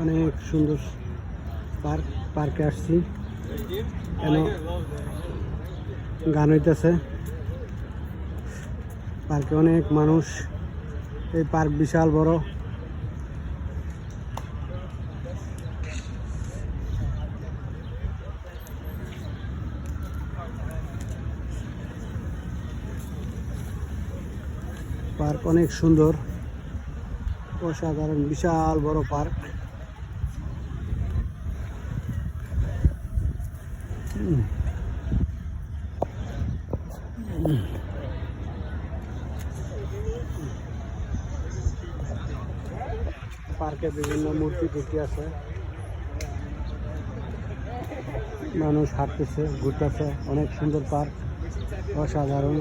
অনেক সুন্দর পার্ক। পার্কে আসছি, কেন গান হইতেছে। পার্কে অনেক মানুষ। এই পার্ক বিশাল বড়। পার্ক অনেক সুন্দর, অসাধারণ, বিশাল বড় পার্ক। পার্কে বিভিন্ন মূর্তি টুর্তি আছে, মানুষ হাঁটতেছে, ঘুরতেছে। অনেক সুন্দর পার্ক, অসাধারণ।